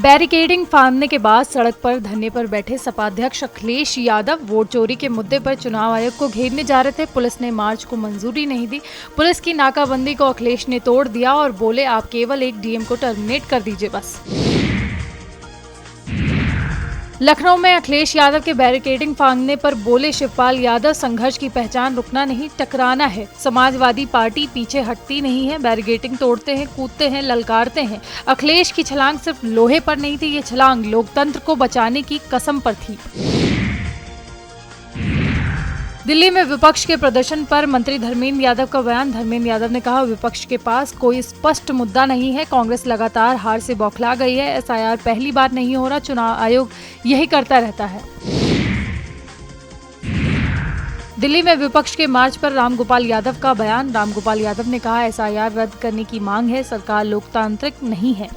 Barricading फाड़ने के बाद सड़क पर धरने पर बैठे सपा अध्यक्ष अखिलेश यादव वोट चोरी के मुद्दे पर चुनाव आयोग को घेरने जा रहे थे। पुलिस ने मार्च को मंजूरी नहीं दी। पुलिस की नाकाबंदी को अखिलेश ने तोड़ दिया और बोले आप केवल एक डीएम को टर्मिनेट कर दीजिए बस। लखनऊ में अखिलेश यादव के बैरिकेडिंग फाड़ने पर बोले शिवपाल यादव, संघर्ष की पहचान रुकना नहीं टकराना है। समाजवादी पार्टी पीछे हटती नहीं है, बैरिकेडिंग तोड़ते हैं, कूदते हैं, ललकारते हैं। अखिलेश की छलांग सिर्फ लोहे पर नहीं थी, ये छलांग लोकतंत्र को बचाने की कसम पर थी। दिल्ली में विपक्ष के प्रदर्शन पर मंत्री धर्मेंद्र यादव का बयान। धर्मेंद्र यादव ने कहा विपक्ष के पास कोई स्पष्ट मुद्दा नहीं है, कांग्रेस लगातार हार से बौखला गई है। एसआईआर पहली बार नहीं हो रहा, चुनाव आयोग यही करता रहता है। दिल्ली में विपक्ष के मार्च पर रामगोपाल यादव का बयान। रामगोपाल यादव ने कहा एसआईआर रद्द करने की मांग है, सरकार लोकतांत्रिक नहीं है।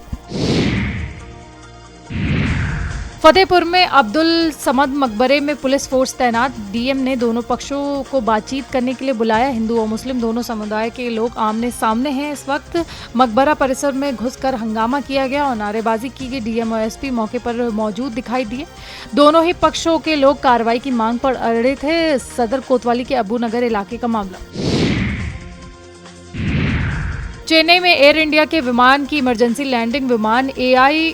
फतेहपुर में अब्दुल समद मकबरे में पुलिस फोर्स तैनात। डीएम ने दोनों पक्षों को बातचीत करने के लिए बुलाया। हिंदू और मुस्लिम दोनों समुदाय के लोग आमने सामने हैं। इस वक्त मकबरा परिसर में घुसकर हंगामा किया गया और नारेबाजी की गई। डीएम और एसपी मौके पर मौजूद दिखाई दिए। दोनों ही पक्षों के लोग कार्रवाई की मांग पर अड़े थे। सदर कोतवाली के अबू नगर इलाके का मामला। चेन्नई में एयर इंडिया के विमान की इमरजेंसी लैंडिंग। विमान AI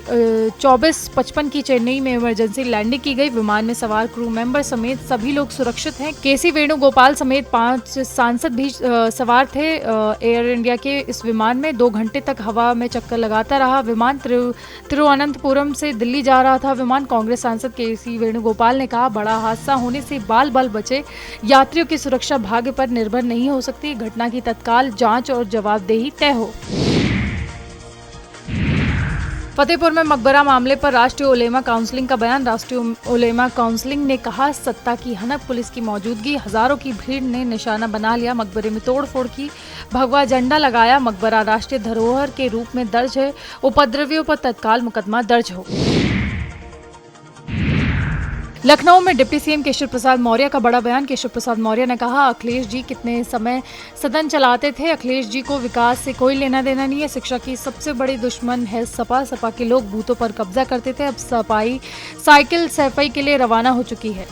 2455 की चेन्नई में इमरजेंसी लैंडिंग की गई। विमान में सवार क्रू मेंबर समेत सभी लोग सुरक्षित हैं। केसी वेणुगोपाल समेत 5 सांसद भी सवार थे। एयर इंडिया के इस विमान में 2 घंटे तक हवा में चक्कर लगाता रहा। विमान तिरुवनंतपुरम से दिल्ली जा रहा था। विमान कांग्रेस सांसद केसी वेणुगोपाल ने कहा बड़ा हादसा होने से बाल बाल बचे। यात्रियों की सुरक्षा भाग्य पर निर्भर नहीं हो सकती। घटना की तत्काल जांच और जवाबदेही तय हो। फतेहपुर में मकबरा मामले पर राष्ट्रीय उलेमा काउंसिल का बयान। राष्ट्रीय उलेमा काउंसिल ने कहा सत्ता की हनक, पुलिस की मौजूदगी, हजारों की भीड़ ने निशाना बना लिया। मकबरे में तोड़फोड़ की, भगवा झंडा लगाया। मकबरा राष्ट्रीय धरोहर के रूप में दर्ज है। उपद्रवियों पर तत्काल मुकदमा दर्ज हो। लखनऊ में डिप्टी सीएम केशव प्रसाद मौर्य का बड़ा बयान। केशव प्रसाद मौर्य ने कहा अखिलेश जी कितने समय सदन चलाते थे, अखिलेश जी को विकास से कोई लेना देना नहीं है। शिक्षा की सबसे बड़ी दुश्मन है सपा। सपा के लोग बूथों पर कब्जा करते थे, अब सपाई साइकिल सफाई के लिए रवाना हो चुकी है।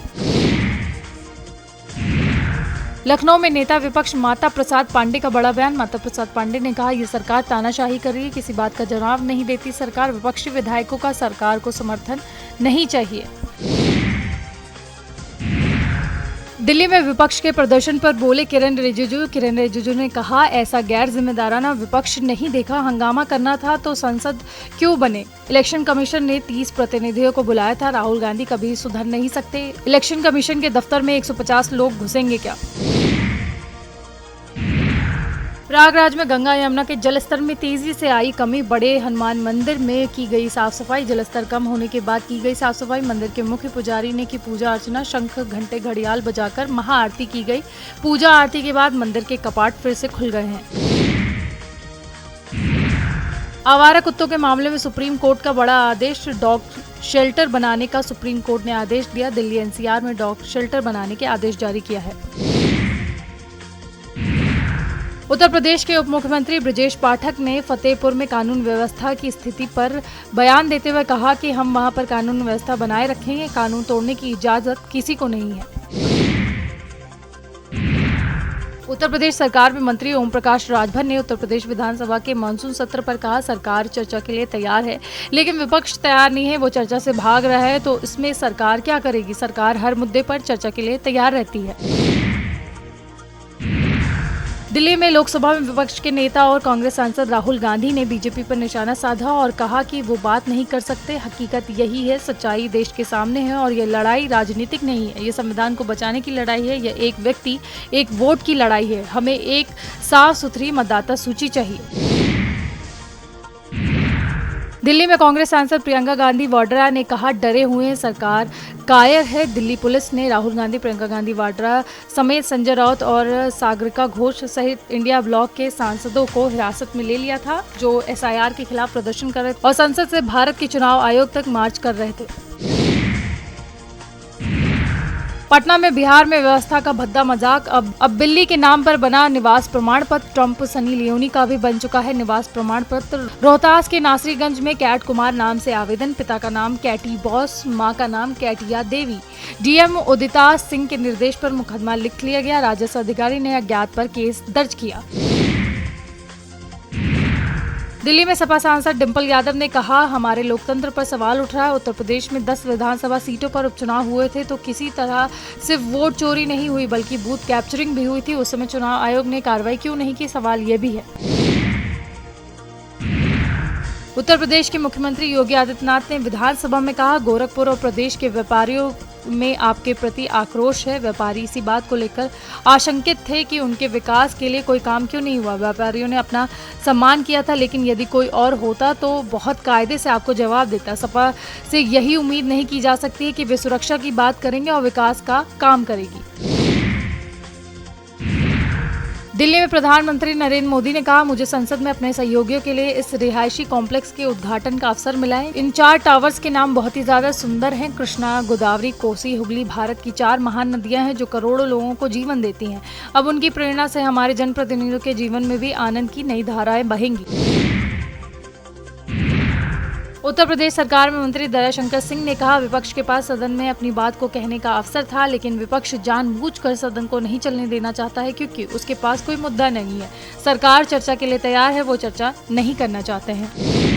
लखनऊ में नेता विपक्ष माता प्रसाद पांडे का बड़ा बयान। माता प्रसाद पांडे ने कहा ये सरकार तानाशाही कर रही है, किसी बात का जवाब नहीं देती सरकार। विपक्षी विधायकों का सरकार को समर्थन नहीं चाहिए। दिल्ली में विपक्ष के प्रदर्शन पर बोले किरेन रिजिजू। किरेन रिजिजू ने कहा ऐसा गैर जिम्मेदाराना विपक्ष नहीं देखा, हंगामा करना था तो संसद क्यों बने। इलेक्शन कमीशन ने 30 प्रतिनिधियों को बुलाया था, राहुल गांधी कभी सुधर नहीं सकते। इलेक्शन कमीशन के दफ्तर में 150 लोग घुसेंगे क्या। प्रयागराज में गंगा यमुना के जलस्तर में तेजी से आई कमी। बड़े हनुमान मंदिर में की गई साफ सफाई। जलस्तर कम होने के बाद की गई साफ सफाई। मंदिर के मुख्य पुजारी ने की पूजा अर्चना। शंख घंटे घड़ियाल बजाकर महाआरती की गई। पूजा आरती के बाद मंदिर के कपाट फिर से खुल गए हैं। आवारा कुत्तों के मामले में सुप्रीम कोर्ट का बड़ा आदेश। डॉग शेल्टर बनाने का सुप्रीम कोर्ट ने आदेश दिया। दिल्ली NCR में डॉग शेल्टर बनाने के आदेश जारी किया है। उत्तर प्रदेश के उप मुख्यमंत्री ब्रजेश पाठक ने फतेहपुर में कानून व्यवस्था की स्थिति पर बयान देते हुए कहा कि हम वहां पर कानून व्यवस्था बनाए रखेंगे, कानून तोड़ने की इजाजत किसी को नहीं है। उत्तर प्रदेश सरकार में मंत्री ओम प्रकाश राजभर ने उत्तर प्रदेश विधानसभा के मानसून सत्र पर कहा सरकार चर्चा के लिए तैयार है, लेकिन विपक्ष तैयार नहीं है, वो चर्चा से भाग रहा है, तो इसमें सरकार क्या करेगी। सरकार हर मुद्दे पर चर्चा के लिए तैयार रहती है। दिल्ली में लोकसभा में विपक्ष के नेता और कांग्रेस सांसद राहुल गांधी ने बीजेपी पर निशाना साधा और कहा कि वो बात नहीं कर सकते। हकीकत यही है, सच्चाई देश के सामने है और ये लड़ाई राजनीतिक नहीं है, ये संविधान को बचाने की लड़ाई है, यह एक व्यक्ति एक वोट की लड़ाई है। हमें एक साफ सुथरी मतदाता सूची चाहिए। दिल्ली में कांग्रेस सांसद प्रियंका गांधी वाड्रा ने कहा डरे हुए सरकार कायर है। दिल्ली पुलिस ने राहुल गांधी, प्रियंका गांधी वाड्रा समेत संजय राउत और सागरिका घोष सहित इंडिया ब्लॉक के सांसदों को हिरासत में ले लिया था, जो SIR के खिलाफ प्रदर्शन कर रहे थे और संसद से भारत के चुनाव आयोग तक मार्च कर रहे थे। पटना में बिहार में व्यवस्था का भद्दा मजाक। अब बिल्ली के नाम पर बना निवास प्रमाण पत्र। ट्रंप सनी लियोनी का भी बन चुका है निवास प्रमाण पत्र। रोहतास के नासरीगंज में कैट कुमार नाम से आवेदन। पिता का नाम कैटी बॉस, मां का नाम कैटिया देवी। डीएम उदिता सिंह के निर्देश पर मुकदमा लिख लिया गया। राजस्व अधिकारी ने अज्ञात पर केस दर्ज किया। दिल्ली में सपा सांसद डिंपल यादव ने कहा, हमारे लोकतंत्र पर सवाल उठ रहा है। उत्तर प्रदेश में 10 विधानसभा सीटों पर उपचुनाव हुए थे तो किसी तरह सिर्फ वोट चोरी नहीं हुई बल्कि बूथ कैप्चरिंग भी हुई थी। उस समय चुनाव आयोग ने कार्रवाई क्यों नहीं की, सवाल ये भी है। उत्तर प्रदेश के मुख्यमंत्री योगी आदित्यनाथ ने विधानसभा में कहा, गोरखपुर और प्रदेश के व्यापारियों में आपके प्रति आक्रोश है। व्यापारी इसी बात को लेकर आशंकित थे कि उनके विकास के लिए कोई काम क्यों नहीं हुआ। व्यापारियों ने अपना सम्मान किया था, लेकिन यदि कोई और होता तो बहुत कायदे से आपको जवाब देता। सपा से यही उम्मीद नहीं की जा सकती है कि वे सुरक्षा की बात करेंगे और विकास का काम करेगी। दिल्ली में प्रधानमंत्री नरेंद्र मोदी ने कहा, मुझे संसद में अपने सहयोगियों के लिए इस रिहायशी कॉम्प्लेक्स के उद्घाटन का अवसर मिला है। इन 4 टावर्स के नाम बहुत ही ज्यादा सुंदर हैं। कृष्णा, गोदावरी, कोसी, हुगली भारत की 4 महान नदियां हैं जो करोड़ों लोगों को जीवन देती हैं। अब उनकी प्रेरणा से हमारे जनप्रतिनिधियों के जीवन में भी आनंद की नई धाराएं बहेंगी। उत्तर प्रदेश सरकार में मंत्री दयाशंकर सिंह ने कहा, विपक्ष के पास सदन में अपनी बात को कहने का अवसर था, लेकिन विपक्ष जानबूझकर सदन को नहीं चलने देना चाहता है क्योंकि उसके पास कोई मुद्दा नहीं है। सरकार चर्चा के लिए तैयार है, वो चर्चा नहीं करना चाहते हैं।